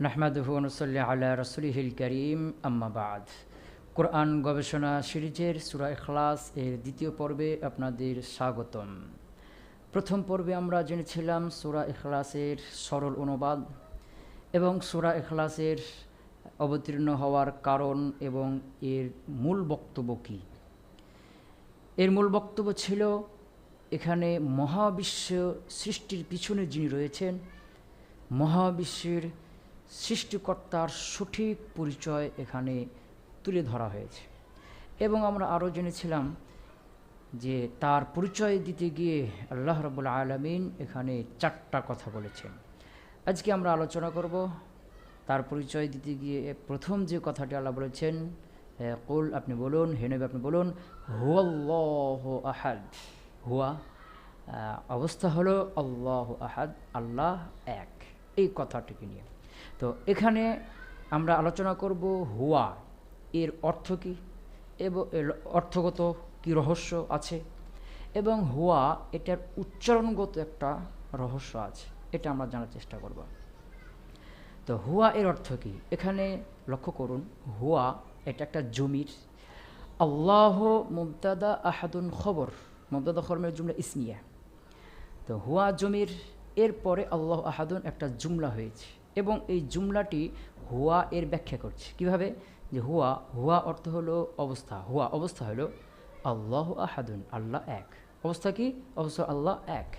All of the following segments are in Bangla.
নাহমাদুহু ওয়া নুসাল্লি আলা রাসূলিহিল কারীম আম্মা বা'দ। কোরআন গবেষণা সিরিজের সূরা ইখলাস এর দ্বিতীয় পর্বে আপনাদের স্বাগতম। প্রথম পর্বে আমরা জেনেছিলাম সূরা ইখলাসের সরল অনুবাদ এবং সূরা ইখলাসের অবতীর্ণ হওয়ার কারণ এবং এর মূল বক্তব্য কী। এর মূল বক্তব্য ছিল এখানে মহাবিশ্ব সৃষ্টির পিছনে যিনি রয়েছেন, মহাবিশ্বের সৃষ্টিকর্তার সঠিক পরিচয় এখানে তুলে ধরা হয়েছে। এবং আমরা আরও জেনেছিলাম যে তার পরিচয় দিতে গিয়ে আল্লাহ রাব্বুল আলামিন এখানে 4টা কথা বলেছেন। আজকে আমরা আলোচনা করব তার পরিচয় দিতে গিয়ে প্রথম যে কথাটি আল্লাহ বলেছেন, কুল, আপনি বলুন, হে নবী আপনি বলুন, হুয়াল্লাহু আহাদ। হুয়া অবস্থা হলো আল্লাহু আহাদ, আল্লাহ এক, এই কথাটিকে নিয়ে। তো এখানে আমরা আলোচনা করব হুয়া এর অর্থ কী এবং এর অর্থগত কী রহস্য আছে, এবং হুয়া এটার উচ্চারণগত একটা রহস্য আছে, এটা আমরা জানার চেষ্টা করব। তো হুয়া এর অর্থ কী এখানে লক্ষ্য করুন। হুয়া এটা একটা জমির। আল্লাহ মুবতাদা আহাদুন খবর, মুবতাদা খবরের জুমলা ইসমিয়া। তো হুয়া জমির, এরপরে আল্লাহ আহাদুন একটা জুমলা হয়েছে এবং এই জুমলাটি হুয়া এর ব্যাখ্যা করছে কিভাবে, যে হুয়া হুয়া অর্থ হলো অবস্থা, হুয়া অবস্থা হলো আল্লাহ আহাদুন, আল্লাহ এক। অবস্থা কি? অবস্থা আল্লাহ এক।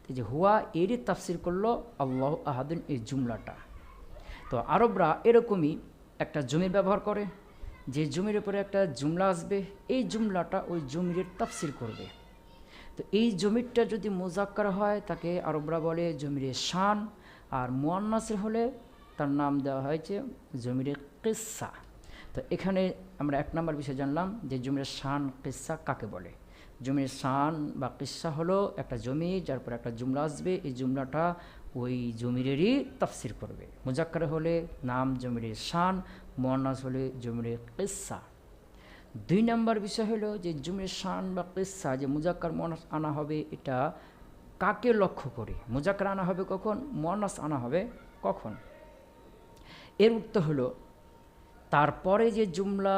তো যে হুয়া এরই তাফসির করলো আল্লাহ আহাদুন এই জুমলাটা। তো আরবরা এরকমই একটা জমির ব্যবহার করে, যে জমির উপরে একটা জুমলা আসবে, এই জুমলাটা ওই জমির তাফসির করবে। তো এই জমিরটা যদি মুজাক্কার হয় তাকে আরবরা বলে জমিরে শান, আর মুয়ান্নাসের হলে তার নাম দেওয়া হয়েছে জমিরে কিসসা। তো এখানে আমরা 1 নম্বর বিষয় জানলাম যে জমিরে শান কিসসা কাকে বলে। জমির শান বা কিসসা হলো একটা জমি যার পর একটা জুমলা আসবে, এই জুমলাটা ওই জমিরেরই তাফসির করবে। মুজাক্কার হলে নাম জমিরে শান, মুয়ান্নাস হলে জমিরে কিসসা। 2 নম্বর বিষয় হলো যে জুমরে শান বা কিসসা, যে মুজাক্কার মুয়ান্নাস আনা হবে, এটা কাকে লক্ষ্য করে? মুজাক্কার আনা হবে কখন, মুয়ান্নাস আনা হবে কখন? এর উত্তর হলো তারপরে যে জুমলা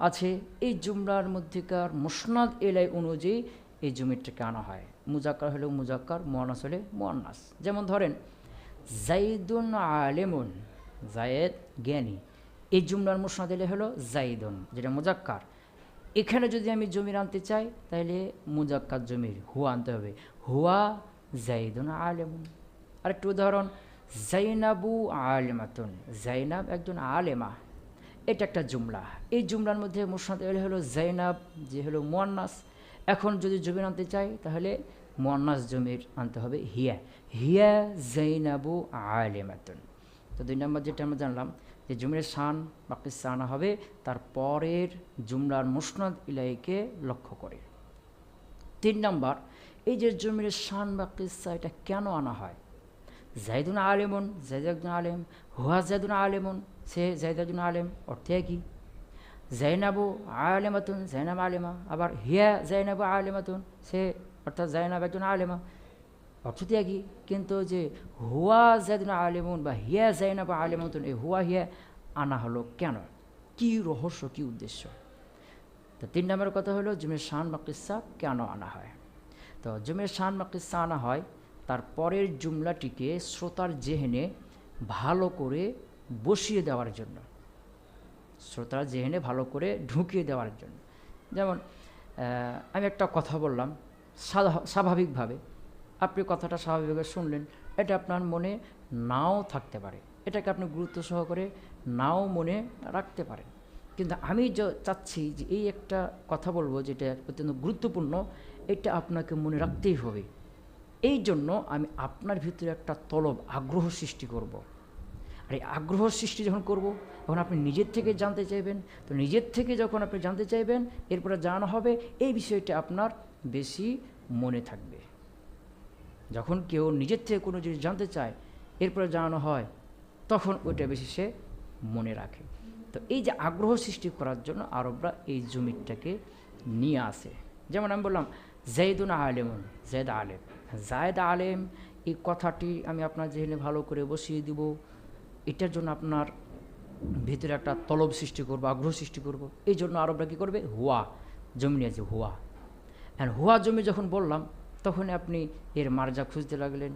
আছে এই জুমলার মধ্যেকার মুসনাদ এলাই অনুযায়ী এই জমিরটাকে আনা হয়। মুজাক্কার হলেও মুজাক্কার, মুয়ান্নাস হলে মুয়ান্নাস। যেমন ধরেন জাইদুন আলেমুন, জায়েদ জ্ঞানী, এই জুমলার মুসনাদ এলে হলো জাইদুন, যেটা মুজাক্কার। এখানে যদি আমি জমির আনতে চাই তাহলে মুজাক্কার জমির হুয়া আনতে হবে, হুয়া জাইদুন আলেমুন। আরেকটু উদাহরণ, জাইনাবু আলেমাতুন, জাইনাব একজন আলেমা, এটা একটা জুমলা। এই জুমলার মধ্যে মুসনাদ এলে হলো জাইনাব, যে হলো মুয়ান্নাস। এখন যদি জমির আনতে চাই তাহলে মুয়ান্নাস জমির আনতে হবে হিয়া, হিয়া জাইনাবু আলেমাতুন। তো 2 নম্বর যেটা আমরা জানলাম যে জুমরের শান বা কিসসা আনা হবে তার পরের জুমলার মুসনাদ ইলাইকে লক্ষ্য করে। 3 নম্বর, এই যে জুমরের শান বা কিসসা এটা কেন আনা হয়? জাইদুন আলেমুন, জাইদ একজন আলেম, হুয়া জাইদুন আলেমুন, সে জাইদ একজন আলেম, অর্থে কি? জাইনাবু আলেমাতুন, জাইনাব আলেমা। আবার হিয়া জাইনাবু আলেমাতুন, সে অর্থাৎ জাইনাব একজন আলেমা, অর্থটি একই। কিন্তু যে হুয়া জাইদুন আলেমুন বা হিয়া জাইনাব আলেমাতুন, এই হুয়া হিয়া আনা হলো কেন? কি রহস্য, কি উদ্দেশ্য? তো 3 নম্বর কথা হলো জুমের শান বা কিসসা কেন আনা হয়। তো জুমের শান বা কিসসা আনা হয় তার পরের জুমলাটিকে শ্রোতার জেহেনে ভালো করে বসিয়ে দেওয়ার জন্য, শ্রোতার জেহেনে ভালো করে ঢুকিয়ে দেওয়ার জন্য। যেমন আমি একটা কথা বললাম স্বাভাবিকভাবে, আপনি কথাটা স্বাভাবিকভাবে শুনলেন, এটা আপনার মনে নাও থাকতে পারে, এটাকে আপনি গুরুত্ব সহকারে নাও মনে রাখতে পারেন। কিন্তু আমি চাচ্ছি যে এই একটা কথা বলবো যেটা অত্যন্ত গুরুত্বপূর্ণ, এটা আপনাকে মনে রাখতেই হবে। এই জন্য আমি আপনার ভিতরে একটা তলব, আগ্রহ সৃষ্টি করব। আর এই আগ্রহ সৃষ্টি যখন করব তখন আপনি নিজের থেকে জানতে চাইবেন। তো নিজের থেকে যখন আপনি জানতে চাইবেন, এরপরে জানা হবে, এই বিষয়টা আপনার বেশি মনে থাকবে। যখন কেউ নিজের থেকে কোনো জিনিস জানতে চায় এরপরে জানানো হয়, তখন ওইটা বেশি সে মনে রাখে। তো এই যে আগ্রহ সৃষ্টি করার জন্য আরবরা এই জমিরটাকে নিয়ে আসে। যেমন আমি বললাম জাইদুন আলেমুন, জায়দ আলেম, জায়দ আলেম, এই কথাটি আমি আপনার জেহেনে ভালো করে বসিয়ে দিব। এটার জন্য আপনার ভিতরে একটা তলব সৃষ্টি করবো, আগ্রহ সৃষ্টি করব। এই জন্য আরবরা কী করবে, হুয়া জমি নিয়েছে, হুয়া। অ্যান্ড হুয়া জমি যখন বললাম তখন আপনি এর মার্জা খুঁজতে লাগলেন।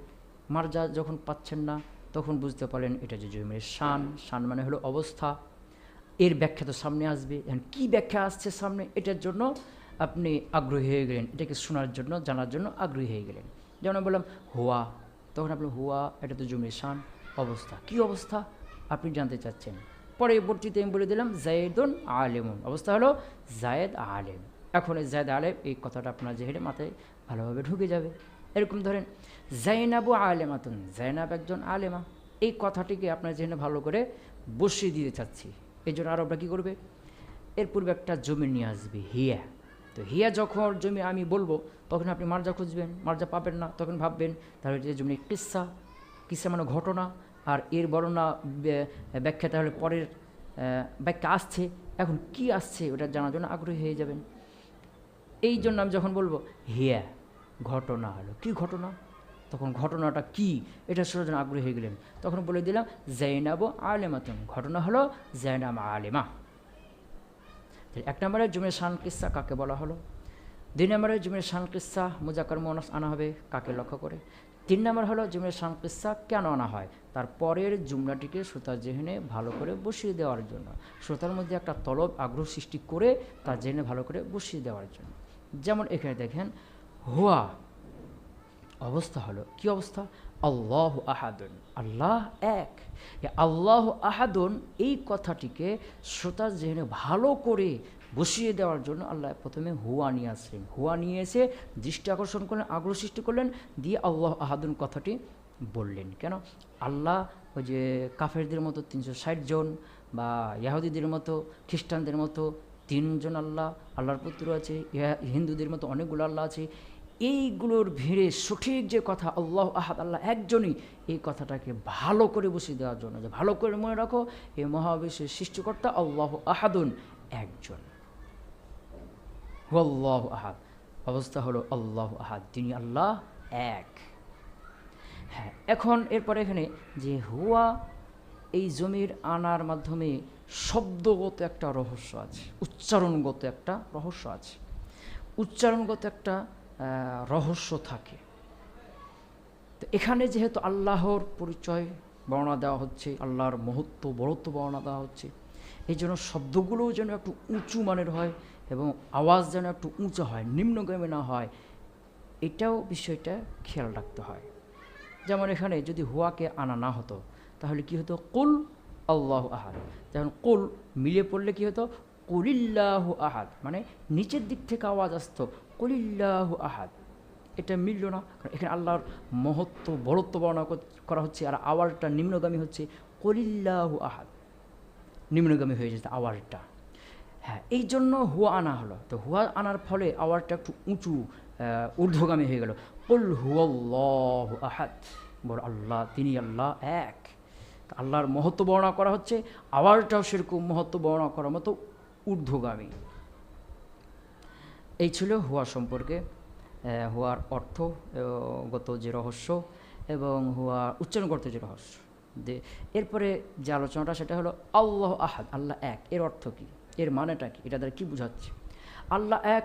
মার্জা যখন পাচ্ছেন না তখন বুঝতে পারলেন এটা যে জমির শান। শান মানে হলো অবস্থা। এর ব্যাখ্যা তো সামনে আসবে, কী ব্যাখ্যা আসছে সামনে, এটার জন্য আপনি আগ্রহী হয়ে গেলেন, এটাকে শোনার জন্য, জানার জন্য আগ্রহী হয়ে গেলেন। যেমন বললাম হুয়া, তখন আপনি হুয়া, এটা তো জমির শান, অবস্থা। কী অবস্থা আপনি জানতে চাচ্ছেন। পরবর্তীতে আমি বলে দিলাম জায়েদুন আলেমুন, অবস্থা হলো জায়েদ আলেম। এখন এই জায়েদ আলেম এই কথাটা আপনার যেহেতু মাথায় ভালোভাবে ঢুকে যাবে। এরকম ধরেন জাইনাবু আলেমাতুন, জাইনাব একজন আলেমা, এই কথাটিকে আপনার যেহেতু ভালো করে বসিয়ে দিতে চাচ্ছি। এই জন্য আরবরা কী করবে, এর পূর্বে একটা জমি নিয়ে আসবে হিয়া। তো হিয়া যখন জমি আমি বলবো তখন আপনি মার্জা খুঁজবেন, মার্জা পাবেন না, তখন ভাববেন তাহলে যে জমি কিসা, কিসা মানে ঘটনা, আর এর বর্ণনা ব্যাখ্যা তাহলে পরের ব্যাখ্যা আসছে, এখন কি আসছে ওটা জানার জন্য আগ্রহী হয়ে যাবেন। এই জন্য আমি যখন বলবো হিয়া ঘটনা হলো, কি ঘটনা, তখন ঘটনাটা কি এটা শোনার জন্য আগ্রহী হয়ে গেলেন। তখন বলে দিলাম জাইনাবু আলেমাতুন, ঘটনা হলো জাইনাব আলেমা। এক নম্বরের জুমের শান কিসা কাকে বলা হলো। 2 নম্বরের জুমের শান কিসা মুজাক্কার মুয়ান্নাস আনা হবে কাকে লক্ষ্য করে। 3 নম্বর হলো জুমের শান কিসা কেন আনা হয়, তার পরের জুমলাটিকে শ্রোতার জেহেনে ভালো করে বসিয়ে দেওয়ার জন্য, শ্রোতার মধ্যে একটা তলব আগ্রহ সৃষ্টি করে তার জেহেনে ভালো করে বসিয়ে দেওয়ার জন্য। যেমন এখানে দেখেন হুয়া অবস্থা হলো, কি অবস্থা, আল্লাহ আহাদুন, আল্লাহ এক। আল্লাহ আহাদুন এই কথাটিকে শ্রোতার জেহেনে ভালো করে বসিয়ে দেওয়ার জন্য আল্লাহ প্রথমে হুয়া নিয়ে আসলেন। হুয়া নিয়ে এসে দৃষ্টি আকর্ষণ করলেন, আগ্রহ সৃষ্টি করলেন, দিয়ে আল্লাহ আহাদুন কথাটি বললেন। কেন আল্লাহ ওই যে কাফেরদের মতো 360 জন বা ইয়াহুদিদের মতো খ্রিস্টানদের মতো 3 জন আল্লাহ, আল্লাহর পুত্র আছে, হিন্দুদের মতো অনেকগুলো আল্লাহ আছে, এইগুলোর ভিড়ে সঠিক যে কথা আল্লাহ আহাদ, আল্লাহ একজনই, এই কথাটাকে ভালো করে বসিয়ে দেওয়ার জন্য, যে ভালো করে মনে রাখো এই মহাবিশ্বের সৃষ্টিকর্তা আল্লাহ আহাদুন একজন, আল্লাহ আহাদ, অবস্থা হলো আল্লাহ আহাদ, তিনি আল্লাহ এক। হ্যাঁ, এখন এরপরে এখানে যে হুয়া এই জমির আনার মাধ্যমে শব্দগত একটা রহস্য আছে, উচ্চারণগত একটা রহস্য আছে, উচ্চারণগত একটা রহস্য থাকে। তো এখানে যেহেতু আল্লাহর পরিচয় বর্ণনা দেওয়া হচ্ছে, আল্লাহর মহত্ব বড়ত্ব বর্ণনা দেওয়া হচ্ছে, এই জন্য শব্দগুলোও যেন একটু উঁচু মানের হয় এবং আওয়াজ যেন একটু উঁচু হয়, নিম্নগামী না হয়, এটাও বিষয়টা খেয়াল রাখতে হয়। যেমন এখানে যদি হুয়াকে আনা না হতো তাহলে কি হতো, কুল আল্লাহ আহাদ। যেমন কুল মিলে পড়লে কি হতো, কুলিল্লাহু আহাদ, মানে নিচের দিক থেকে আওয়াজ আসতো কুলিল্লাহু আহাদ, এটা মিলল না, কারণ এখানে আল্লাহর মহত্ব বড়ত্ব বর্ণনা করা হচ্ছে, আর আওয়াজটা নিম্নগামী হচ্ছে, কুলিল্লাহু আহাদ, নিম্নগামী হয়ে যেত আওয়াজটা। হ্যাঁ, এই জন্য হুয়া আনা হলো। তো হুয়া আনার ফলে আওয়াজটা একটু উঁচু ঊর্ধ্বগামী হয়ে গেল, কুল হুয়াল্লাহু আহাদ, বল আল্লাহ তিনি আল্লাহ এক। আল্লাহর মহত্ব বর্ণনা করা হচ্ছে, আওয়াজটাও সেরকম মহত্ব বর্ণনা করার মতো ঊর্ধ্বগামী। এই ছিল হুয়া সম্পর্কে, হুয়ার অর্থগত যে রহস্য এবং হুয়া উচ্চারণগত যে রহস্য। এরপরে যে আলোচনাটা সেটা হলো আল্লাহ আহাদ, আল্লাহ এক, এর অর্থ কী, এর মানেটা কী, এটা দ্বারা কী বোঝাচ্ছে। আল্লাহ এক